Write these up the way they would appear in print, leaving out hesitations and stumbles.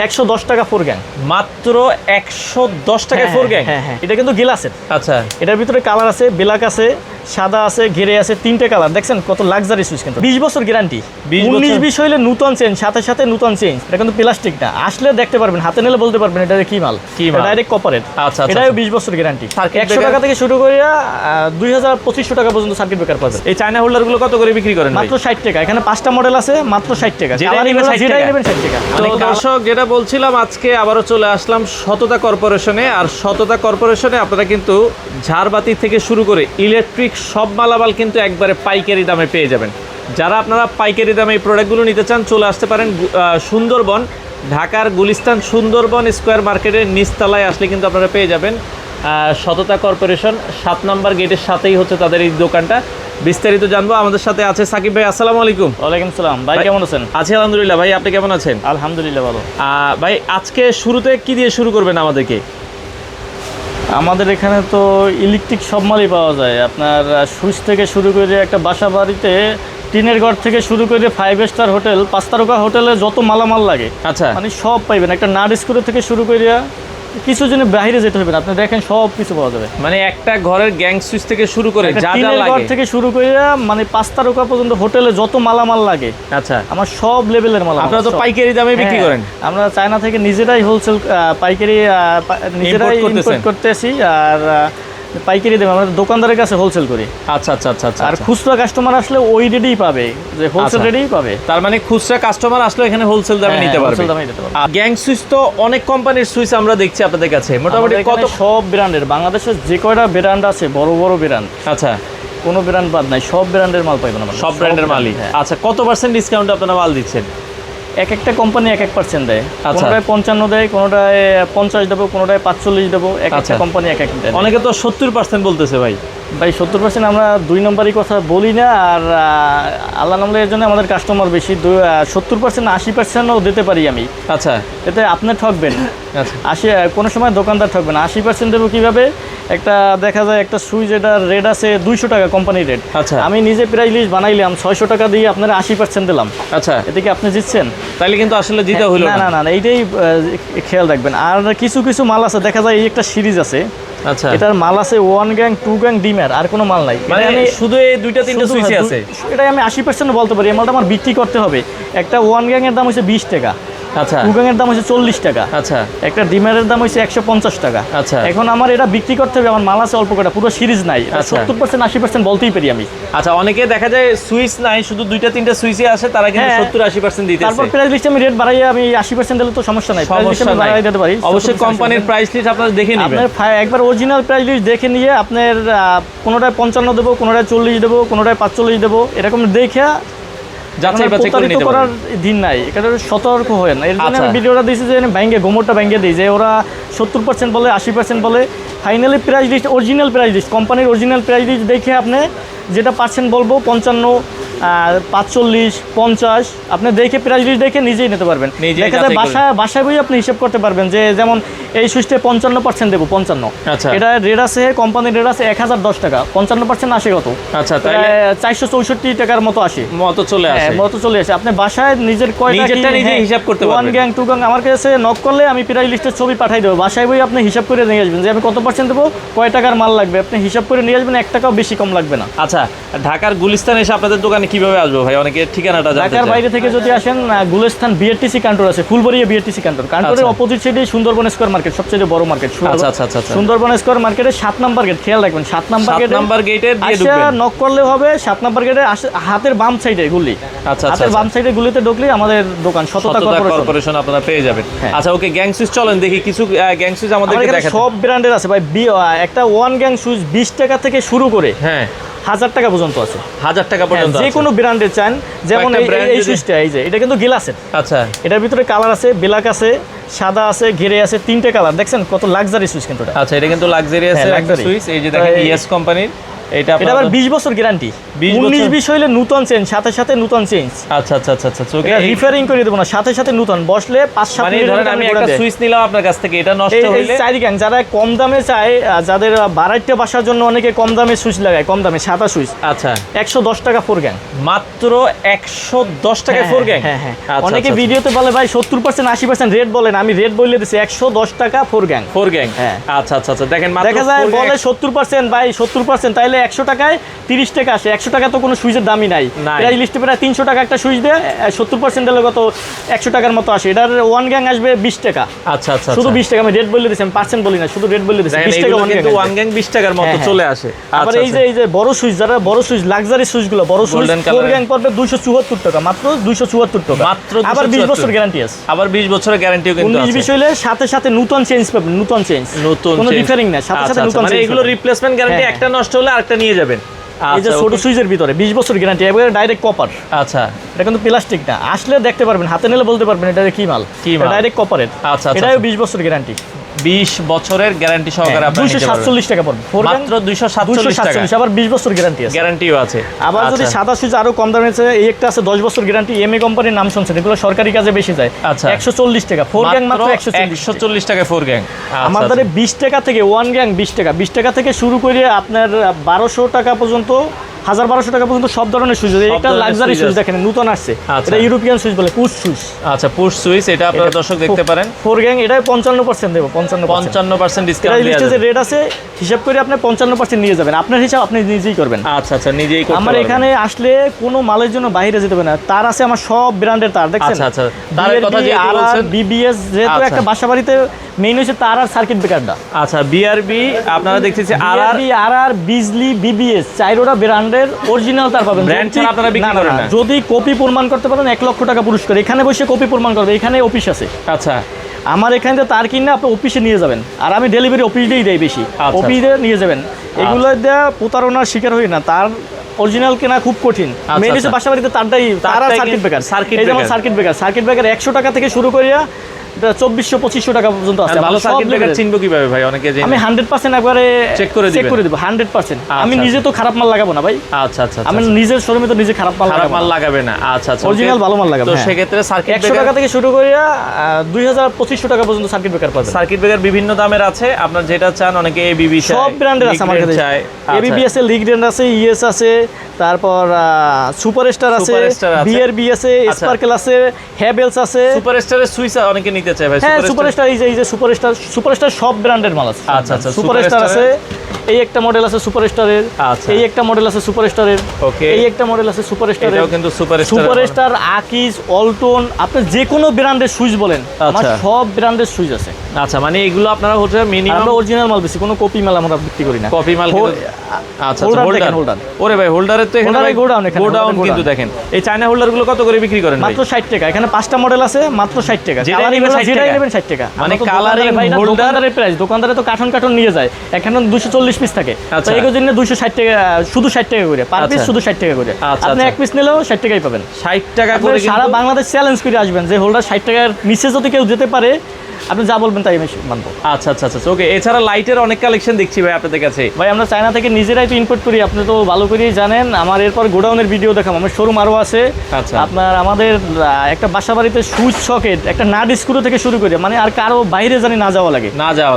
110 টাকা four gang, মাত্র 110 টাকায় ফোর গ্যাং। হ্যাঁ, এটা কিন্তু গ্লাসের। আচ্ছা, এটার ভিতরে কালার আছে, ব্ল্যাক আছে, সাদা আছে, ঘিরে আছে, 3টে কালার। দেখছেন কত লাক্সারি সুইচ, কিন্তু 20 বছর গ্যারান্টি। 19-20 হইলে নতুন চেঞ্জ, সাথে সাথে নতুন চেঞ্জ। এটা কিন্তু প্লাস্টিক না, আসলে দেখতে পারবেন, হাতে নিলে বলতে পারবেন এটা কি মাল। ডাইরেক্ট কপারের। আচ্ছা, এটাও 20 বছর গ্যারান্টি। 100 টাকা থেকে শুরু করে 2000-2500 টাকা পর্যন্ত সার্কিট ব্রেকার পাবেন। এই চায়না হোল্ডার গুলো কত করে বিক্রি করেন? মাত্র 60 টাকা। এখানে 5টা মডেল আছে, মাত্র 60 টাকা। যেটাই নেবেন 60 টাকা। তো দর্শক, যেটা বলছিলাম, আজকে আবারও চলে আসলাম সততা কর্পোরেশনে। আর সততা কর্পোরেশনে আপনারা কিন্তু ঝাড়বাতি থেকে শুরু করে ইলেকট্রিক সব মালামাল কিন্তু একবারে পাইকারি দামে পেয়ে যাবেন। যারা আপনারা পাইকারি দামে এই প্রোডাক্টগুলো নিতে চান, চলে আসতে পারেন সুন্দরবন, ঢাকার গুলিস্তান সুন্দরবন স্কোয়ার মার্কেটের নিচতলায় আসলে কিন্তু আপনারা পেয়ে যাবেন সততা কর্পোরেশন। 7 নম্বর গেটের সাথেই হচ্ছে তাদের এই দোকানটা। বিস্তারিত জানবো। আমাদের সাথে আছে সাকিব ভাই। আসসালামু আলাইকুম। ওয়ালাইকুম সালাম ভাই, কেমন আছেন? আছি আলহামদুলিল্লাহ। ভাই আপনি কেমন আছেন? আলহামদুলিল্লাহ ভালো। ভাই আজকে শুরুতে কি দিয়ে শুরু করবেন আমাদেরকে? আমাদের এখানে তো ইলেকট্রিক সব মালই পাওয়া যায়। আপনার সুইচ থেকে শুরু করে একটা বাসা বাড়িতে, টিনের ঘর থেকে শুরু করে 5 স্টার হোটেল, 5 তারকা হোটেলে যত মালামাল লাগে, আচ্ছা, মানে সব পাইবেন। একটা নাট স্কুল থেকে শুরু করে কিছু জন্য বাইরে যেতে হবে না, আপনি দেখেন সব কিছু পাওয়া যাবে। মানে একটা ঘরের গ্যাং সুইচ থেকে শুরু করে যা যা লাগে, ঘর থেকে শুরু করে মানে 5 তারকা পর্যন্ত হোটেলে যত মালামাল লাগে, আচ্ছা, আমার সব লেভেলের মালামাল। আপনারা তো পাইকারি দামে বিক্রি করেন? আমরা চায়না থেকে নিজেরাই হোলসেল পাইকারি নিজেরাই ইম্পোর্ট করতেছি, আর পাইকারি দেবে আমরা দোকানদারের কাছে হোলসেল করি। আচ্ছা আচ্ছা আচ্ছা আচ্ছা। আর খুচরা কাস্টমার আসলে ওই রেটেই পাবে, যে হোলসেল রেটেই পাবে। তার মানে খুচরা কাস্টমার আসলে এখানে হোলসেল দামে নিতে পারবে। গ্যাং সুইচ তো অনেক কোম্পানির সুইচ আমরা দেখছি আপনাদের কাছে, মোটামুটি কত? সব ব্র্যান্ডের, বাংলাদেশের যে কয়টা ব্র্যান্ড আছে, বড় বড় ব্র্যান্ড, আচ্ছা, কোনো ব্র্যান্ড বাদ নাই, সব ব্র্যান্ডের মাল পাইবেন আমরা। সব ব্র্যান্ডের মালই। আচ্ছা, কত পার্সেন্ট ডিসকাউন্ট আপনারা মাল দিচ্ছেন? এক একটা কোম্পানি 1% দেয়, কোনোটায় 55 দেয়, কোনোটায় 50 দেবো, কোনোটায় 45 দেবো। এক একটা কোম্পানি এক দেয়। অনেকে তো 70% বলতেছে ভাই। 70% আমরা 2 নম্বরই কথা বলি না, আর আল্লাহ নামলে এর জন্য আমাদের কাস্টমার বেশি। 70% 80%ও দিতে পারি আমি। আচ্ছা, এতে আপনি ঠকবেন। আচ্ছা, কোনো সময় দোকানদার ঠকবে না। 80% দেবো কীভাবে? একটা দেখা যায় একটা সুইচ, এটা রেট আছে 200 টাকা কোম্পানির রেট। আচ্ছা, আমি নিজে প্রাইস লিস্ট বানাইলাম 600 টাকা দিয়ে, আপনারা 80% দিলাম। আচ্ছা, এতে কি আপনি জিতছেন? তাইলে কিন্তু আসলে জিতে হলো না। না, এইটাই খেয়াল রাখবেন। আর কিছু কিছু মাল আছে, দেখা যায় এই একটা সিরিজ আছে, আচ্ছা, এটার মাল আছে 1 গ্যাং 2 গ্যাং ডিমার, আর কোনো মাল নাই। মানে শুধু এই 2-3টা সুইচই আছে। এটাই আমি 80% বলতে পারি। এই মালটা আমার বিক্রি করতে হবে। একটা 1 গ্যাং এর দাম হচ্ছে 20 টাকা, আচ্ছা, 2 গ্যাং এর দাম হচ্ছে 40 টাকা, আচ্ছা, একটা ডিমারের দাম হচ্ছে 150 টাকা। আচ্ছা, এখন আমার এটা বিক্রি করতে হবে, আমার মাল আছে অল্প কটা, পুরো সিরিজ নাই। 70% 80% বলতেই পারি আমি। আচ্ছা, অনেকে দেখা যায় সুইচ নাই, শুধু 2-3টা সুইচই আছে, তারা কিন্তু 70-80% দিতেছে। তারপর প্রাইস লিস্টে আমি রেট বাড়াইয়া আমি 80% দিলে তো সমস্যা নাই, প্রাইস লিস্টে আমি বাড়াই দিতে পারি। অবশ্যই কোম্পানির প্রাইস লিস্ট আপনারা দেখে নেবেন। আপনার একবার অরিজিনাল প্রাইস লিস্ট দেখে নিয়ে আপনার কোনোটায় 55 দেবো, কোনোটায় 40 দেবো, কোনোটায় 45 দেবো, এরকম দেখে যাচাই বাছাই করে নিতে করার দিন নাই। এটা সতর্ক হয় না। এর জন্য আমি ভিডিওটা দিয়েছি যে ব্যাঙ্গে গোমরটা ব্যাঙ্গে দিই, যে ওরা 70% বলে, 80% বলে। Finally price list, original price list, কোম্পানির অরিজিনাল প্রাইস লিস্ট দেখে আপনি যেটা পার্সেন্ট বলবো, 55, 45, 50, আপনি দেখে প্রাইস লিস্ট দেখে নিজেই নিতে পারবেন। দেখা যায় বাসায় বই আপনি হিসাব করতে পারবেন, যে যেমন এই সুইচটা 55% দেবো, 55। আচ্ছা, এটা রেট আছে, কোম্পানির রেট আছে 1010 টাকা, 55% আসে কত? আচ্ছা, তাহলে 464 টাকার মতো আসে, চলে আসে। আপনি বাসায় নিজের কয়টা নিজে হিসাব করতে পারবেন। 1 গ্যাং 2 গ্যাং আমার কাছে নক করলে আমি প্রাইস লিস্টের ছবি পাঠাই দেবো। বাসায় বই আপনি হিসাব করে নিয়ে আসবেন, যে আমি কত পার্সেন্ট দেবো, কয় টাকার মাল লাগবে, আপনি হিসাব করে নিয়ে আসবেন। 1 টাকাও বেশি কম লাগবে না। আচ্ছা, ঢাকার গুলিস্তান এসে আপনাদের দোকানে কিভাবে আসবো ভাই? অনেকে ঠিকানাটা জানতে চায়। ঢাকার বাইরে থেকে যদি আসেন, গুলিস্তান বিআরটিসি কাউন্টার আছে, ফুলবাড়িয়া বিআরটিসি কাউন্টার, কাউন্টারের অপোজিট সাইডে সুন্দরবন স্কয়ার মার্কেট, সবচেয়ে বড় মার্কেট। সুন্দরবন স্কয়ার মার্কেটের 7 নাম্বার গেট, খেয়াল রাখবেন, 7 নাম্বার গেটে দিয়ে ঢুকবেন। নক করলে হবে 7 নাম্বার গেটে, হাতের বাম সাইডে গুলি। আচ্ছা, হাতের বাম সাইডে গুলিতে ঢুকলে আমাদের দোকান সততা কর্পোরেশন আপনারা পেয়ে যাবেন। আচ্ছা, ওকে, গ্যাং সুইচ চলেন দেখি, কিছু গ্যাং সুইচ আমাদেরকে দেখান। সব ব্র্যান্ডের আছে ভাই। একটা 1 গ্যাং সুইচ 20 টাকা থেকে শুরু করে 1000 টাকা পর্যন্ত আছে। 1000 টাকা পর্যন্ত যে কোনো ব্র্যান্ডের চান, যেমন এই সুইচটা, এই যে এটা কিন্তু গ্লাসের। আচ্ছা, এটার ভিতরে কালার আছে, ব্ল্যাক আছে, সাদা আছে, ঘিরে আছে, 3টে কালার। দেখছেন কত লাক্সারি সুইচ কিন্তু। আচ্ছা, এটা কিন্তু লাক্সারি আছে সুইচ। এই যে দেখেন ইএস কোম্পানির এটা আবার 20 বছর গ্যারান্টি। 19-20 হইলে নতুন চেঞ্জ, সাথে সাথে নতুন চেঞ্জ। আচ্ছা আচ্ছা আচ্ছা আচ্ছা, ওকে, এটা রিপেয়ারিং করে দেব না, সাথে সাথে নতুন বসলে 5-7 মানে মিনিট ধরেন আমি একটা সুইচ নিলাম আপনার কাছ থেকে, এটা নষ্ট হইলে চারি গ্যাং যারা কম দামে চায়, যাদের বাড়াইতে বাসার জন্য অনেকে কম দামে সুইচ লাগায়, কম দামে সাদা সুইচ। আচ্ছা 110 টাকা 4 গ্যাং, মাত্র 110 টাকা 4 গ্যাং। হ্যাঁ হ্যাঁ, অনেকে ভিডিওতে বলে ভাই 70% 80% রেট বলেন, আমি রেট বলে দিছি 110 টাকা 4 গ্যাং। 4 গ্যাং, হ্যাঁ। আচ্ছা আচ্ছা আচ্ছা, দেখেন মাত্র দেখা যায় বলে 70% ভাই 70%, তাইলে 100 টাকায় 30 টাকা আসে। 100 টাকা তো কোনো সুইচের দামই নাই, প্রায় লিস্টে প্রায় 300 টাকা একটা সুইচ দেয়, 70% দিলে কত 100 টাকার মতো আসে। এটার 1 গ্যাং আসবে 20 টাকা। আচ্ছা আচ্ছা, শুধু 20 টাকা, আমি রেট বলে দিছি, আমি পার্সেন্ট বলি না, শুধু রেট বলে দিছি 20 টাকা 1 গ্যাং। কিন্তু 1 গ্যাং 20 টাকার মতো চলে আসে। আবার এই যে বড় সুইচ, যারা বড় সুইচ লাক্সারি সুইচগুলো, বড় সুইচ 4 গ্যাং পড়বে 274 টাকা, মাত্র 274 টাকা মাত্র। আবার 20 বছর গ্যারান্টি আছে, আবার 20 বছরের গ্যারান্টিও কিন্তু আছে। 19-20 হইলে সাথে সাথে নতুন চেঞ্জ পাবেন, নতুন চেঞ্জ, কোনো রিপেয়ারিং না, সাথে সাথে নতুন। মানে এগুলো রিপ্লেসমেন্ট গ্যারান্টি, একটা নষ্ট হলে আরেকটা নিয়ে যাবেন। এই যে ছোট সুইচের ভিতরে 20 বছর গ্যারান্টি, এবারে ডাইরেক্ট কপার। আচ্ছা, এটা কিন্তু প্লাস্টিক না, আসলে দেখতে পারবেন, হাতে নিলে বলতে পারবেন এটা কি মাল, ডাইরেক্ট কপারের। আচ্ছা, এটাও 20 বছর গ্যারান্টি, 20 বছরের গ্যারান্টি সহকারে আপনি নিতে পারবেন। 247 টাকা পড়বে, মাত্র 247 টাকা, আবার 20 বছর গ্যারান্টি আছে, গ্যারান্টিও আছে। আবার যদি সাদা সুইচ আরো কম দামে আছে, এই একটা আছে 10 বছর গ্যারান্টি, এমএ কোম্পানির নাম শুনছেন, এগুলো সরকারি কাজে বেশি যায়। আচ্ছা, 140 টাকা 4 গ্যাং, মাত্র 140 টাকা 4 গ্যাং। আমাদের 20 টাকা থেকে 1 গ্যাং 20 টাকা থেকে শুরু করে আপনার 1200 টাকা পর্যন্ত, 1200 টাকা পর্যন্ত সব ধরনের সুইচ। এটা লাক্সারি সুইচ দেখেন, নতুন আসছে, এটা ইউরোপিয়ান সুইচ বলে, পুশ সুইচ। আচ্ছা, পুশ সুইচ, এটা আপনারা দর্শক দেখতে পারেন। 4 গ্যাং, এটা 55% দেব, 55% ডিসকাউন্ট দেয়া যাবে। রেট আছে, হিসাব করে আপনি 55% নিয়ে যাবেন, আপনার হিসাব আপনি নিজেই করবেন। আচ্ছা আচ্ছা, নিজেই করতে পারবেন। আমার এখানে আসলে কোনো মালের জন্য বাইরে যেতে হবে না, তার আছে আমার সব ব্র্যান্ডের তার, দেখছেন। আচ্ছা আচ্ছা, তারের কথা যে বলছেন, বিবিএস, যেহেতু একটা বাসাবাড়িতে মেইন হচ্ছে তার আর সার্কিট ব্রেকারটা। আচ্ছা, বিআরবি আপনারা দেখতেছি, আর বিজলি, বিবিএস, চাইরোটা ব্র্যান্ডের অরিজিনাল তার পাবেন। ব্র্যান্ড ছাড়া আপনারা বিক্রি করেন না। যদি কপি প্রমাণ করতে পারেন 1 লক্ষ টাকা পুরস্কার, এখানে বসে কপি প্রমাণ করবে, এখানে অফিস আছে। আচ্ছা, আমার এখানে তার কিনে আপনি অফিসে নিয়ে যাবেন, আর আমি ডেলিভারি অফিস দিয়েই দেই বেশি, অফিসে নিয়ে যাবেন। এগুলো দিয়ে প্রতারণার শিকার হই না, তার অরিজিনাল কেনা খুব কঠিন। মেইন হচ্ছে বাসাবাড়িতে তারটাই, তার আর সার্কিট ব্রেকার। এই যেমন সার্কিট ব্রেকার 100 টাকা থেকে শুরু করিয়া 2400-2500 টাকা পর্যন্ত আছে। ভালো সার্কিট ব্রেকার চিনবো কিভাবে ভাই? অনেকে আমি 100% একবারে চেক করে দেব, 100%। আমি নিজে তো খারাপ মাল লাগাবো না ভাই। আচ্ছা আচ্ছা, আমি নিজের শোরুমে তো নিজে খারাপ মাল লাগাবে না। আচ্ছা আচ্ছা, অরিজিনাল ভালো মাল লাগাবো। তো সেক্ষেত্রে সার্কিট 100 টাকা থেকে শুরু করিয়া 2000-2500 টাকা পর্যন্ত সার্কিট ব্রেকার পাবেন। সার্কিট ব্রেকার বিভিন্ন দামের আছে, আপনার যেটা চান। অনেকে এবিবি চায়, সব ব্র্যান্ডের আছে আমার কাছে। এবিবি আছে, লিগডেন্ড আছে, ইএস আছে, তারপর সুপারস্টার আছে, বিআরবি আছে, স্পার্কেল আছে, হ্যাভেলস আছে। সুপারস্টারের সুইচ অনেকে নিতে চায় ভাই। সুপারস্টার, এই যে সুপারস্টার সব ব্র্যান্ডের মাল আছে। আচ্ছা আচ্ছা, সুপারস্টার আছে, এই একটা মডেল আছে সুপারস্টারের। আচ্ছা, এই একটা মডেল আছে সুপারস্টারের। ওকে, এই একটা মডেল আছে সুপারস্টারের। এটাও কিন্তু সুপারস্টার, আকিজ, অল্টন, আপনি যে কোনো ব্র্যান্ডের সুইচ বলেন, আমার সব ব্র্যান্ডের সুইচ আছে। আচ্ছা, মানে এগুলো আপনারা হচ্ছে মিনিমাম আমরা অরিজিনাল মাল বেশি, কোনো কপি মাল আমরা বিক্রি করি না। কপি মাল কিন্তু। আচ্ছা, হোল্ডার। ওরে ভাই, হোল্ডারের তো এখানে গোডাউন কিন্তু দেখেন। এই চায়না হোল্ডারগুলো কত করে বিক্রি করেন? মাত্র 60 টাকা। এখানে 5টা মডেল আছে, মাত্র 60 টাকা। যেটা নেবেন 60 টাকা। মানে কালারিং হোল্ডারের প্রাইস, দোকানদারে তো কার্টন নিয়ে যায়, এখানে 240 পিস থাকে, তো এই জন্য 260 টাকা, শুধু 60 টাকা করে পার পিস, শুধু 60 টাকা করে। আপনি এক পিস নিলেও 60 টাকাই পাবেন। 60 টাকা করে সারা বাংলাদেশ চ্যালেঞ্জ করে আসবেন যে হোল্ডার 60 টাকার নিচে যদি কেউ যেতে পারে, আপনি যা বলবেন তাই আমি মানবো। আচ্ছা আচ্ছা আচ্ছা, ওকে। এছাড়া লাইটের অনেক কালেকশন দেখছি ভাই আপনাদের কাছে। ভাই আমরা চায়না থেকে নিজেরাই তো ইম্পোর্ট করি, আপনি তো ভালো করেই জানেন। আমার এরপর গোডাউনের ভিডিও দেখাম, আমার শোরুম আরও আছে। আচ্ছা, আপনার আমাদের একটা বাসা বাড়িতে সুইচ সকেট, একটা নাট স্ক্রু থেকে শুরু করে, মানে আর কারো বাইরে জানি না যাওয়া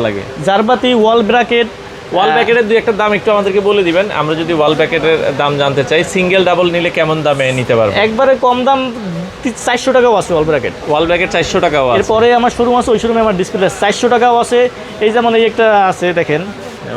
লাগে, জারবাতি, ওয়াল ব্র্যাকেট। ওয়াল ব্র্যাকেটের দুই একটা দাম একটু আমাদেরকে বলে দিবেন, আমরা যদি ওয়াল ব্র্যাকেটের দাম জানতে চাই। সিঙ্গেল ডাবল নিলে কেমন দামে নিতে পারবো? একবারে কম দাম 400 টাকাও আছে ওয়াল ব্র্যাকেট। 400 টাকাও আছে। এরপরে আমার শোরুম আছে, ওই শোরুমে আমার ডিসপ্লে 400 টাকাও আছে। এই যেমন এই একটা আছে দেখেন,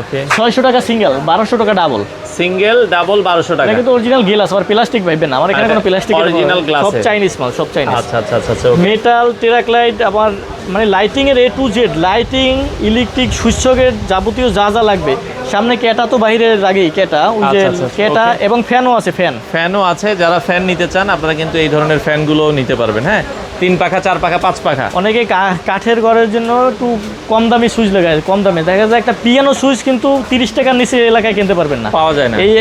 ওকে, 600 টাকা সিঙ্গেল, 1200 টাকা ডাবল। সিঙ্গেল ডাবল 1200 টাকা। কিন্তু অরিজিনাল গ্লাস, আর প্লাস্টিক ভাইবেন না, আমার এখানে কোনো প্লাস্টিক, অরিজিনাল গ্লাস, সব চাইনিজ মাল, সব চাইনিজ। আচ্ছা আচ্ছা আচ্ছা, মেটাল, টেরাক্লাইট, আবার মানে লাইটিং এর A to Z, lighting, electric, switch socket, যাবতীয় যা যা লাগবে। সামনে ক্যাটা তো বাইরের আগেই ক্যাটা, ওই যে ক্যাটা, এবং ফ্যানও আছে, ফ্যানও আছে। যারা ফ্যান নিতে চান আপনারা কিন্তু এই ধরনের ফ্যানগুলোও নিতে পারবেন। হ্যাঁ, 3 পাখা 4 পাখা 5 পাখা। অনেকে কাঠের ঘরের জন্য একটু কম দামি সুইচ লাগায়, কম দামে দেখা যায় একটা পিয়ানো সুইচ কিন্তু 30 টাকার নিচে এলাকায় কিনতে পারবেন না, পাওয়া যায় না। এই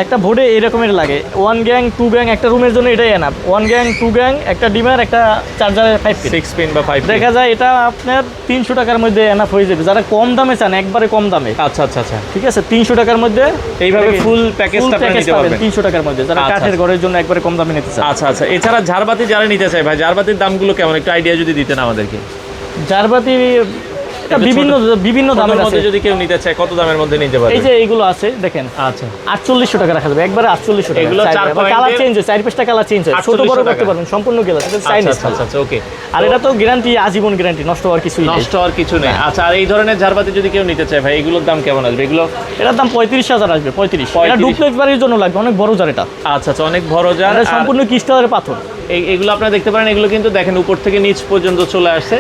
একটা বোর্ডে এরকমের লাগে 1 গ্যাং 2 গ্যাং একটা রুমের জন্য এটাই এনাফ। 1 গ্যাং 2 গ্যাং একটা ডিমার একটা চার্জারের 5 পিন 6 পিন বা 5 পিন দেখা যায় এটা আপনার 300 টাকার মধ্যে এনাফ হয়ে যাবে যারা কম দামে চান, একবারে কম দামে। আচ্ছা আচ্ছা আচ্ছা, ঠিক আছে 300 টাকার মধ্যে এইভাবে ফুল প্যাকেজটা আপনি নিতে পারবেন 300 টাকার মধ্যে যারা আচ্ছা, কাঠের ঘরের জন্য একবারে কম দামে নিতে চান। আচ্ছা আচ্ছা, এছাড়া ঝাড়বাতি যারা নিতে চায় ভাই, ঝাড়বাতির দামগুলো কেমন একটু আইডিয়া যদি দিতেন আমাদেরকে। ঝাড়বাতি এটা বিভিন্ন দামের আছে, মধ্যে যদি কেউ নিতে চায় কত দামের মধ্যে নিতে পারবে? এই যে এইগুলো আছে দেখেন, আচ্ছা 4800 টাকা রাখা যাবে, একবারে 4800 টাকা। এগুলো 4 পয়েন্টের কালার চেঞ্জ হয়, 4-5টা কালার চেঞ্জ হয়, ছোট বড় করতে পারবেন সম্পূর্ণ গ্লাস, এটা চাইনিজ। আচ্ছা আচ্ছা ওকে। আর এটা তো গ্যারান্টি, আজীবন গ্যারান্টি, নষ্ট হওয়ার কিছুই নেই। নষ্ট হওয়ার কিছু নেই। আচ্ছা, আর এই ধরনের ঝাড়বাতি যদি কেউ নিতে চায় ভাই, এগুলোর দাম কেমন আসবে? এগুলো এটার দাম 35,000 আসবে, 35। এটা ডুপ্লেক্স বাড়ির জন্য লাগবে, অনেক বড় জার এটা। আচ্ছা আচ্ছা, অনেক বড় জার, এটা সম্পূর্ণ ক্রিস্টালের পাথর। এগুলো আপনারা দেখতে পারেন, এগুলো কিন্তু দেখেন উপর থেকে নিচ পর্যন্ত চলে আসছে।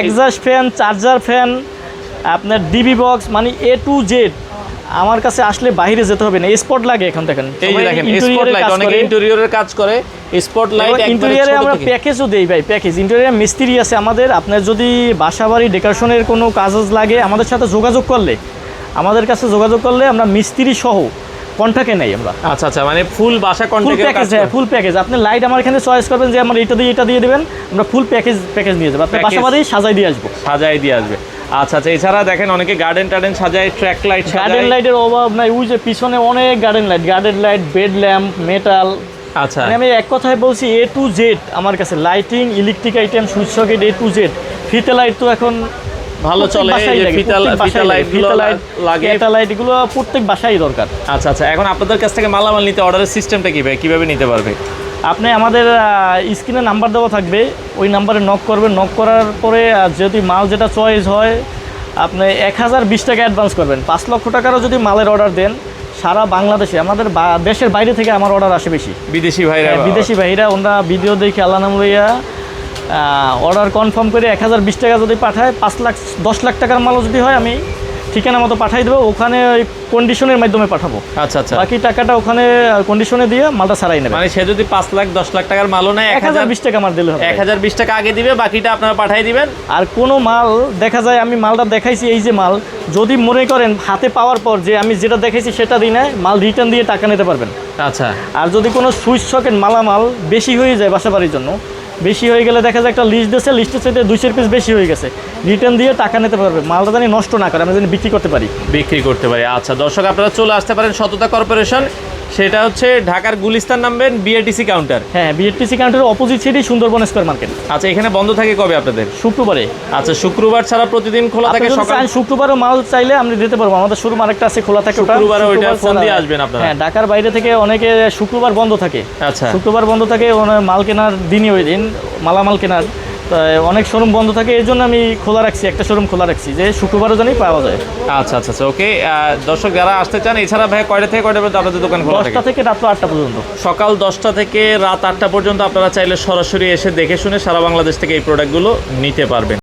এক্সস্ট ফ্যান, চার্জার ফ্যান, আপনার ডিবি বক্স, মানে A to Z আমার কাছে আসলে বাইরে যেতে হবে না, স্পট লাগে। এখন দেখেন এই যে দেখেন স্পট লাইট, অনেকে ইন্টেরিয়রের কাজ করে, স্পট লাইট একবারে ইন্টেরিয়রে ছোট আমরা থেকে। প্যাকেজও দেই ভাই, প্যাকেজ ইন্টেরিয়র মিস্ত্রি আছে আমাদের। আপনার যদি বাসাবাড়ি ডেকোরেশনের কোনো কাজ লাগে আমাদের সাথে যোগাযোগ করলে, আমাদের কাছে যোগাযোগ করলে আমরা মিস্ত্রি সহ কন্ট্রাক্টে নেই আমরা। আচ্ছা আচ্ছা, মানে ফুল বাসা ফুল কন্ট্রাক্টে প্যাকেজ, হ্যাঁ ফুল প্যাকেজ। আপনি লাইট আমার এখানে চয়েস করবেন যে আমার এটা দিয়ে দেবেন, আমরা ফুল প্যাকেজ নিয়ে যাবো, আপনি বাসাবাড়ি সাজাই দিয়ে আসবো, সাজাই দিয়ে আসবে। আচ্ছা আচ্ছা, এছাড়া দেখেন অনেকে গার্ডেন টার্ডেন সাজায়, ট্র্যাক লাইট সাজায়। গার্ডেন লাইটের অভাব নাই, ওই যে পিছনে অনেক garden light, bed lamp, metal. আচ্ছা, মানে আমি এক কথায় বলছি A to Z আমার কাছে lighting, electric item, switch socket A to Z। ফিতে লাইট তো এখন ভালো চলে, এই যে ফিতা লাইট লাগে, ফিতা লাইট এগুলো প্রত্যেক বাসায় দরকার। আচ্ছা আচ্ছা, এখন আপনাদের কাছ থেকে মালামাল নিতে অর্ডারের সিস্টেমটা কিভাবে নিতে পারবে? আপনি আমাদের স্ক্রিনে নাম্বার দেওয়া থাকবে, ওই নাম্বারে নক করবেন, নক করার পরে যদি মাল যেটা চয়েস হয় আপনি 1020 টাকা অ্যাডভান্স করবেন। 5 লক্ষ টাকারও যদি মালের অর্ডার দেন, সারা বাংলাদেশে, আমাদের দেশের বাইরে থেকে আমার অর্ডার আসে বেশি, বিদেশি ভাইরা ওরা ভিডিও দেখে আল্লাহ নাম লইয়া অর্ডার কনফার্ম করে 1020 টাকা যদি পাঠায়, 10 লাখ টাকার মালও যদি হয় আমি ঠিকানা মতো পাঠাই দেবো, ওখানে ওই কন্ডিশনের মাধ্যমে পাঠাবো। আচ্ছা আচ্ছা, বাকি টাকাটা ওখানে কন্ডিশনে দিয়ে মালটা ছাড়াই নেবে। মানে সে যদি 5 লাখ 10 লাখ টাকার মালও নেয়, 1020 টাকা মাল দিলে হবে, 1020 টাকা আগে দিবে, বাকিটা আপনারা পাঠিয়ে দিবেন। আর কোনো মাল দেখা যায় আমি মালটা দেখাইছি, এই যে মাল যদি মনে করেন হাতে পাওয়ার পর যে আমি যেটা দেখাইছি সেটা দিই না, মাল রিটার্ন দিয়ে টাকা নিতে পারবেন। আচ্ছা, আর যদি কোনো সুইচ সকেট মালামাল বেশি হয়ে যায় বাসাবাড়ির জন্য, বেশি হয়ে গেলে দেখা যায় একটা লিস্ট দিয়েছে, লিস্টের সাথে 200 পিস বেশি হয়ে গেছে, রিটার্ন দিয়ে টাকা নিতে পারবে, মালটা জানি নষ্ট না করে, আমরা জানি বিক্রি করতে পারি। আচ্ছা দর্শক, আপনারা চলে আসতে পারেন সততা কর্পোরেশন, সেটা হচ্ছে ঢাকার গুলিস্তান নামবেন, বিআরটিসি কাউন্টার। হ্যাঁ, বিআরটিসি কাউন্টারের অপোজিট সাইডে সুন্দরবন স্কয়ার মার্কেট। আচ্ছা, এখানে বন্ধ থাকে কবে আপনাদের? শুক্রবারে। আচ্ছা, শুক্রবার ছাড়া প্রতিদিন খোলা থাকে সকাল? শুক্রবারও মাল চাইলে আমরা দিতে পারবো, আমাদের শোরুম আরেকটা আছে খোলা থাকে, শুক্রবারে ওইটা ফোন দিয়ে আসবেন আপনারা। হ্যাঁ, ঢাকার বাইরে থেকে অনেকে শুক্রবার বন্ধ থাকে। আচ্ছা, শুক্রবার বন্ধ থাকে, মাল কেনার দিনই ওই দিন, মালামাল কেনার অনেক শোরুম বন্ধ থাকে, এই জন্য আমি খোলা রাখছি, একটা শোরুম খোলা রাখছি যে শুক্রবারও জানি পাওয়া যায়। আচ্ছা আচ্ছা আচ্ছা, ওকে। দর্শক যারা আসতে চান, এছাড়া ভাই কয়টা থেকে কয়টা পর্যন্ত আপনাদের দোকান খোলা থাকে? 10টা থেকে রাত 8টা পর্যন্ত। সকাল 10টা থেকে রাত 8টা পর্যন্ত আপনারা চাইলে সরাসরি এসে দেখে শুনে সারা বাংলাদেশ থেকে এই প্রোডাক্টগুলো নিতে পারবেন।